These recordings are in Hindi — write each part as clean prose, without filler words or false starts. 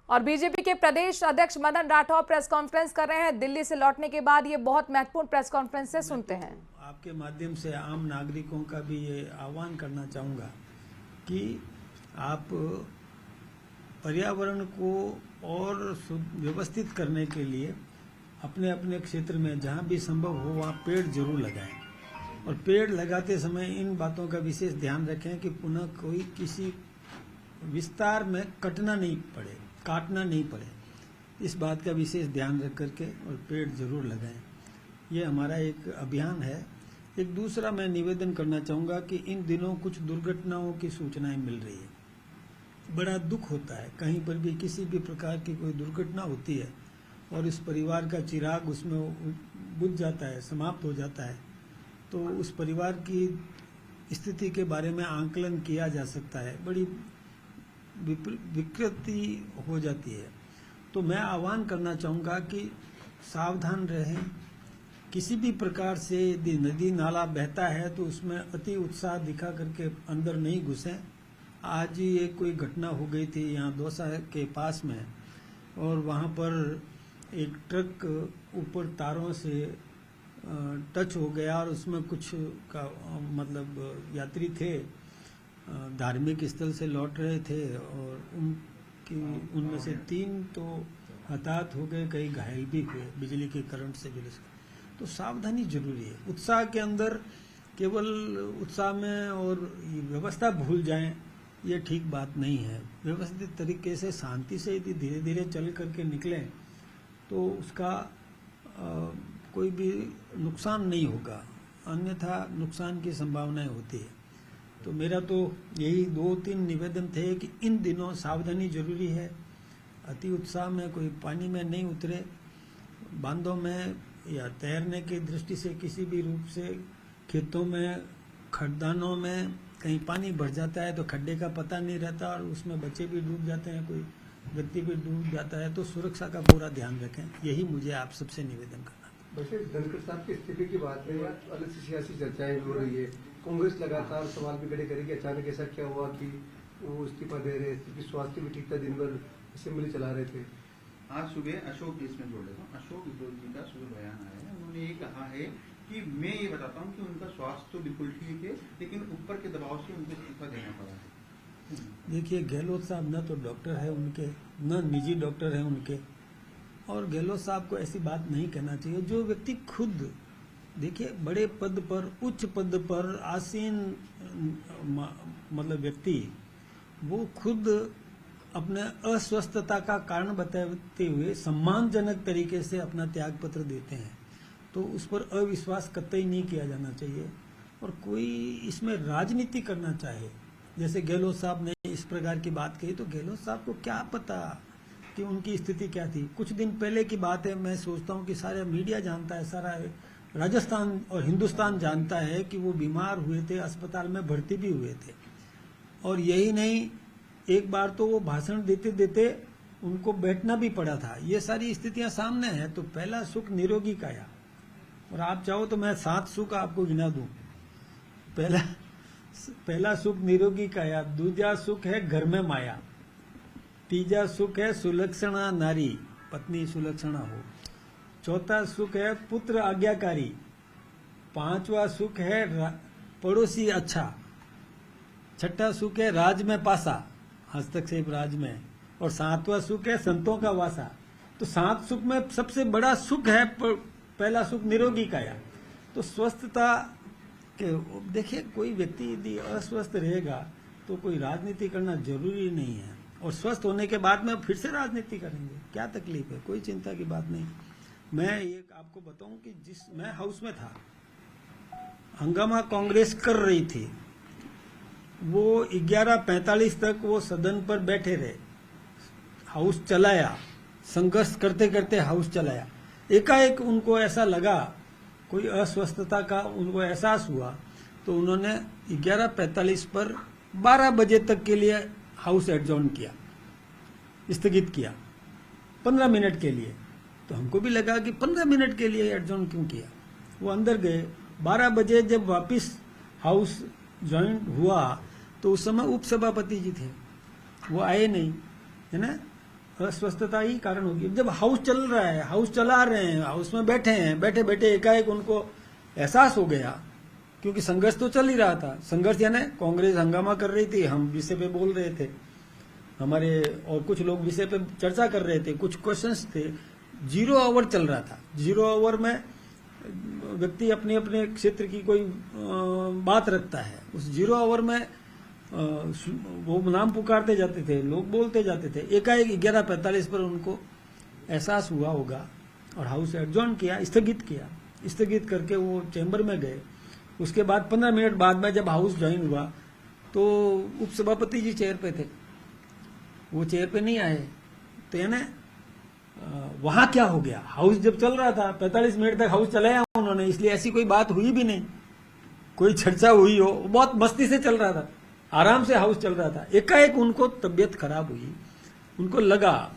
और बीजेपी के प्रदेश अध्यक्ष मदन राठौर प्रेस कॉन्फ्रेंस कर रहे हैं। दिल्ली से लौटने के बाद ये बहुत महत्वपूर्ण प्रेस कॉन्फ्रेंस से सुनते हैं। आपके माध्यम से आम नागरिकों का भी ये आह्वान करना चाहूँगा कि आप पर्यावरण को और व्यवस्थित करने के लिए अपने अपने क्षेत्र में जहाँ भी संभव हो वहाँ पेड़ जरूर लगाएं और पेड़ लगाते समय इन बातों का विशेष ध्यान रखें कि पुनः कोई किसी विस्तार में काटना नहीं पड़े। इस बात का विशेष ध्यान रख करके और पेड़ जरूर लगाएं। ये हमारा एक अभियान है। एक दूसरा मैं निवेदन करना चाहूँगा कि इन दिनों कुछ दुर्घटनाओं की सूचनाएं मिल रही है। बड़ा दुख होता है, कहीं पर भी किसी भी प्रकार की कोई दुर्घटना होती है और इस परिवार का चिराग उसमें बुझ जाता है, समाप्त हो जाता है, तो उस परिवार की स्थिति के बारे में आंकलन किया जा सकता है। बड़ी विकृति हो जाती है। तो मैं आह्वान करना चाहूँगा कि सावधान रहें। किसी भी प्रकार से यदि नदी नाला बहता है तो उसमें अति उत्साह दिखा करके अंदर नहीं घुसें। आज ही एक कोई घटना हो गई थी यहाँ दौसा के पास में, और वहाँ पर एक ट्रक ऊपर तारों से टच हो गया और उसमें कुछ का मतलब यात्री थे, धार्मिक स्थल से लौट रहे थे और उनमें से 3 तो हताहत हो गए, कई घायल भी हुए बिजली के करंट से झुलस। तो सावधानी जरूरी है। उत्साह के अंदर केवल उत्साह में और व्यवस्था भूल जाएं, ये ठीक बात नहीं है। व्यवस्थित तरीके से शांति से यदि धीरे धीरे चल करके निकलें तो उसका कोई भी नुकसान नहीं होगा, अन्यथा नुकसान की संभावनाएं होती है। तो मेरा तो यही 2-3 निवेदन थे कि इन दिनों सावधानी जरूरी है। अति उत्साह में कोई पानी में नहीं उतरे। बांधों में या तैरने की दृष्टि से किसी भी रूप से खेतों में, खड्डानों में कहीं पानी भर जाता है तो खड्डे का पता नहीं रहता और उसमें बच्चे भी डूब जाते हैं, कोई व्यक्ति भी डूब जाता है। तो सुरक्षा का पूरा ध्यान रखें, यही मुझे आप सबसे निवेदन करना। वैसे धनखड़ साहब की इस्तीफे की बात है, अलग से सियासी चर्चाएं हो रही है। कांग्रेस लगातार सवाल भी खड़े करेगी, अचानक ऐसा क्या हुआ कि वो इस्तीफा दे रहे हैं, क्योंकि स्वास्थ्य भी ठीक था, दिन भर असेंबली चला रहे थे। आज सुबह अशोक इसमें जोड़ देता हूँ, अशोक गहलोत जी का सुबह बयान आया है। उन्होंने ये कहा है कि मैं ये बताता हूँ कि उनका स्वास्थ्य तो बिल्कुल ठीक है, लेकिन ऊपर के दबाव से उनको इस्तीफा देना पड़ा है। देखिए, गहलोत साहब न तो डॉक्टर है उनके, न निजी डॉक्टर है उनके, और गहलोत साहब को ऐसी बात नहीं कहना चाहिए। जो व्यक्ति खुद देखिए बड़े पद पर, उच्च पद पर आसीन मतलब व्यक्ति, वो खुद अपने अस्वस्थता का कारण बताते हुए सम्मानजनक तरीके से अपना त्याग पत्र देते हैं, तो उस पर अविश्वास कतई नहीं किया जाना चाहिए। और कोई इसमें राजनीति करना चाहे, जैसे गहलोत साहब ने इस प्रकार की बात कही, तो गहलोत साहब को क्या पता कि उनकी स्थिति क्या थी। कुछ दिन पहले की बात है, मैं सोचता हूँ कि सारा मीडिया जानता है, सारा राजस्थान और हिंदुस्तान जानता है कि वो बीमार हुए थे, अस्पताल में भर्ती भी हुए थे। और यही नहीं, एक बार तो वो भाषण देते देते उनको बैठना भी पड़ा था। ये सारी स्थितियां सामने हैं। तो पहला सुख निरोगी काया, और आप चाहो तो मैं 7 सुख आपको गिना दूं। पहला सुख निरोगी काया, दूजा सुख है घर में माया, तीजा सुख है सुलक्षणा नारी, पत्नी सुलक्षणा हो, चौथा सुख है पुत्र आज्ञाकारी, 5वां सुख है पड़ोसी अच्छा, छठा सुख है राज में पासा, हस्तक्षेप राज में, और 7वां सुख है संतों का वासा। तो 7 सुख में सबसे बड़ा सुख है पहला सुख निरोगी काया। तो स्वस्थता के देखिए, कोई व्यक्ति यदि अस्वस्थ रहेगा तो कोई राजनीति करना जरूरी नहीं है, और स्वस्थ होने के बाद में फिर से राजनीति करेंगे, क्या तकलीफ है, कोई चिंता की बात नहीं। मैं एक आपको बताऊं कि मैं हाउस में था, हंगामा कांग्रेस कर रही थी, वो 11:45 तक वो सदन पर बैठे रहे, हाउस चलाया, संघर्ष करते करते हाउस चलाया। एकाएक उनको ऐसा लगा, कोई अस्वस्थता का उनको एहसास हुआ, तो उन्होंने 11:45 पर 12 बजे तक के लिए हाउस एडजॉर्न किया, स्थगित किया 15 मिनट के लिए। तो हमको भी लगा कि 15 मिनट के लिए एडजॉर्न क्यों किया। वो अंदर गए, 12 बजे जब वापस हाउस ज्वाइन हुआ तो उस समय उपसभापति जी थे, वो आए नहीं, है ना। अस्वस्थता ही कारण होगी। जब हाउस चल रहा है, हाउस चला रहे हैं, हाउस में बैठे हैं, बैठे बैठे एकाएक उनको एहसास हो गया, क्योंकि संघर्ष तो चल ही रहा था। संघर्ष यानी कांग्रेस हंगामा कर रही थी, हम विषय पे बोल रहे थे, हमारे और कुछ लोग विषय पे चर्चा कर रहे थे, कुछ क्वेश्चंस थे। 0 आवर चल रहा था। 0 आवर में व्यक्ति अपने अपने क्षेत्र की कोई बात रखता है। उस 0 आवर में वो नाम पुकारते जाते थे, लोग बोलते जाते थे। एकाएक 11:45 पर उनको एहसास हुआ होगा और हाउस एडजॉर्न किया, स्थगित किया। स्थगित करके वो चैम्बर में गए। उसके बाद 15 मिनट बाद में जब हाउस ज्वाइन हुआ तो उपसभापति जी चेयर पे थे, वो चेयर पे नहीं आए। तो यानी वहां क्या हो गया, हाउस जब चल रहा था 45 मिनट तक हाउस चलाया उन्होंने, इसलिए ऐसी कोई बात हुई भी नहीं, कोई चर्चा हुई हो, बहुत मस्ती से चल रहा था, आराम से हाउस चल रहा था। एकाएक उनको तबीयत खराब हुई, उनको लगा,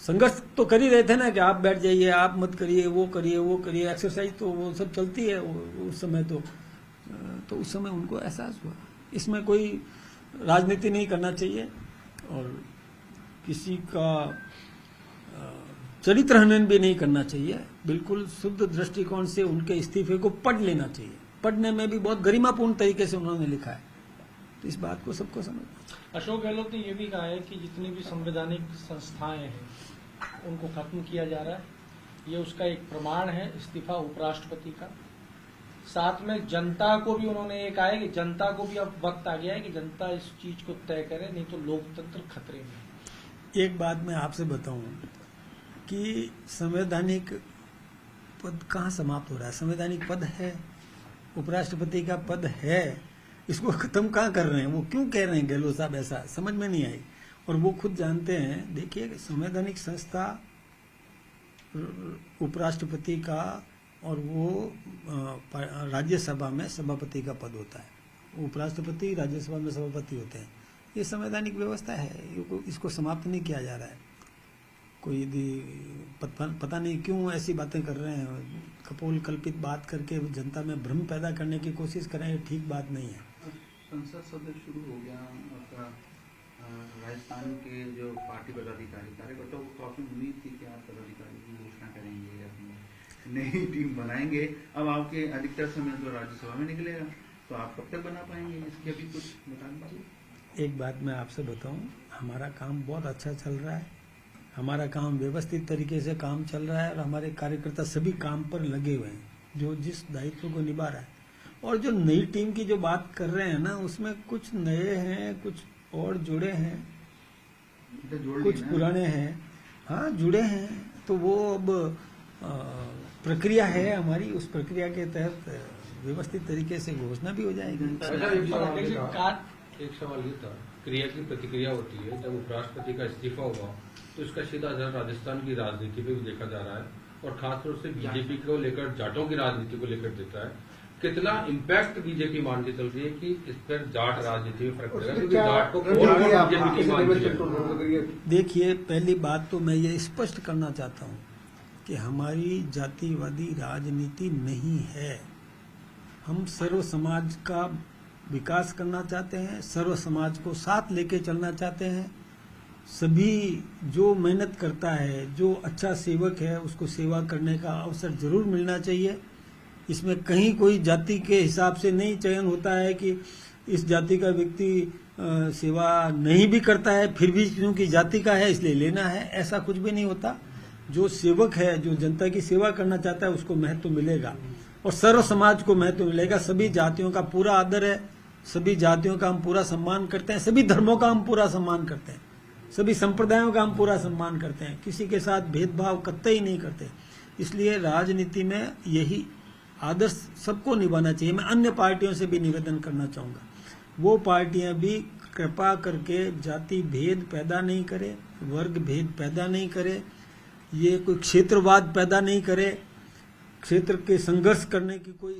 संघर्ष तो कर ही रहे थे ना कि आप बैठ जाइए, आप मत करिए, वो करिए, एक्सरसाइज तो वो सब चलती है उस समय। तो उस समय उनको एहसास हुआ। इसमें कोई राजनीति नहीं करना चाहिए और किसी का चरित्र हनन भी नहीं करना चाहिए। बिल्कुल शुद्ध दृष्टिकोण से उनके इस्तीफे को पढ़ लेना चाहिए। पढ़ने में भी बहुत गरिमापूर्ण तरीके से उन्होंने लिखा है, तो इस बात को सबको समझना। अशोक गहलोत ने यह भी कहा है कि जितनी भी संवैधानिक संस्थाएं हैं उनको खत्म किया जा रहा है, ये उसका एक प्रमाण है इस्तीफा उपराष्ट्रपति का। साथ में जनता को भी उन्होंने ये कहा है कि जनता को भी अब वक्त आ गया है कि जनता इस चीज को तय करे, नहीं तो लोकतंत्र खतरे में है। एक बात मैं आपसे बताऊं कि संवैधानिक पद कहाँ समाप्त हो रहा है। संवैधानिक पद है, उपराष्ट्रपति का पद है, इसको खत्म कहाँ कर रहे हैं। वो क्यों कह रहे हैं गहलोत साहब, ऐसा समझ में नहीं आई। और वो खुद जानते हैं। देखिए, संवैधानिक संस्था उपराष्ट्रपति का और वो राज्यसभा में सभापति का पद होता है। उपराष्ट्रपति राज्यसभा में सभापति होते हैं। ये संवैधानिक व्यवस्था है, इसको समाप्त नहीं किया जा रहा है। कोई यदि पता नहीं क्यों ऐसी बातें कर रहे हैं, कपोल कल्पित बात करके जनता में भ्रम पैदा करने की कोशिश कर रहे हैं, ठीक बात नहीं है। संसद सत्र शुरू हो गया आपका। राजस्थान के जो पार्टी पदाधिकारी कार्यकर्ताओं को काफी उम्मीद थी कि आप पदाधिकारी की घोषणा करेंगे, अपनी नई टीम बनाएंगे। अब आपके अधिकतर समय तो राज्यसभा में निकलेगा, तो आप कब तक बना पाएंगे, इसके अभी कुछ बता दीजिए। एक बात मैं आपसे बताऊं, हमारा काम बहुत अच्छा चल रहा है। हमारा काम व्यवस्थित तरीके से काम चल रहा है और हमारे कार्यकर्ता सभी काम पर लगे हुए हैं, जो जिस दायित्व को निभा रहा है। और जो नई टीम की जो बात कर रहे हैं ना, उसमें कुछ नए हैं, कुछ और जुड़े हैं, कुछ पुराने हैं। हाँ, जुड़े हैं, तो वो अब प्रक्रिया है हमारी, उस प्रक्रिया के तहत व्यवस्थित तरीके से घोषणा भी हो जाएगी। एक सवाल ये था, क्रिया की प्रतिक्रिया होती है। जब उपराष्ट्रपति का इस्तीफा हुआ तो इसका सीधा असर राजस्थान की राजनीति पे भी देखा जा रहा है और खासतौर से बीजेपी को लेकर, जाटों की राजनीति को लेकर देता है। कितना इम्पैक्ट बीजेपी मान के चल रही है कि इस पर जाट राजनीति में फर्क पड़ेगा, क्योंकि जाट को बीजेपी की मानती है। देखिए, पहली बात तो मैं ये स्पष्ट करना चाहता हूँ कि हमारी जातिवादी राजनीति नहीं है। हम सर्व समाज का विकास करना चाहते हैं, सर्व समाज को साथ लेके चलना चाहते हैं। सभी जो मेहनत करता है, जो अच्छा सेवक है, उसको सेवा करने का अवसर जरूर मिलना चाहिए। इसमें कहीं कोई जाति के हिसाब से नहीं चयन होता है कि इस जाति का व्यक्ति सेवा नहीं भी करता है, फिर भी क्योंकि जाति का है इसलिए लेना है, ऐसा कुछ भी नहीं होता। जो सेवक है, जो जनता की सेवा करना चाहता है, उसको महत्व मिलेगा और सर्व समाज को महत्व मिलेगा। सभी जातियों का पूरा आदर है, सभी जातियों का हम पूरा सम्मान करते हैं, सभी धर्मों का हम पूरा सम्मान करते हैं, सभी संप्रदायों का हम पूरा सम्मान करते हैं, किसी के साथ भेदभाव कतई नहीं करते। इसलिए राजनीति में यही आदर्श सबको निभाना चाहिए। मैं अन्य पार्टियों से भी निवेदन करना चाहूँगा, वो पार्टियां भी कृपा करके जाति भेद पैदा नहीं करे, वर्ग भेद पैदा नहीं करे, ये कोई क्षेत्रवाद पैदा नहीं करे, क्षेत्र के संघर्ष करने की कोई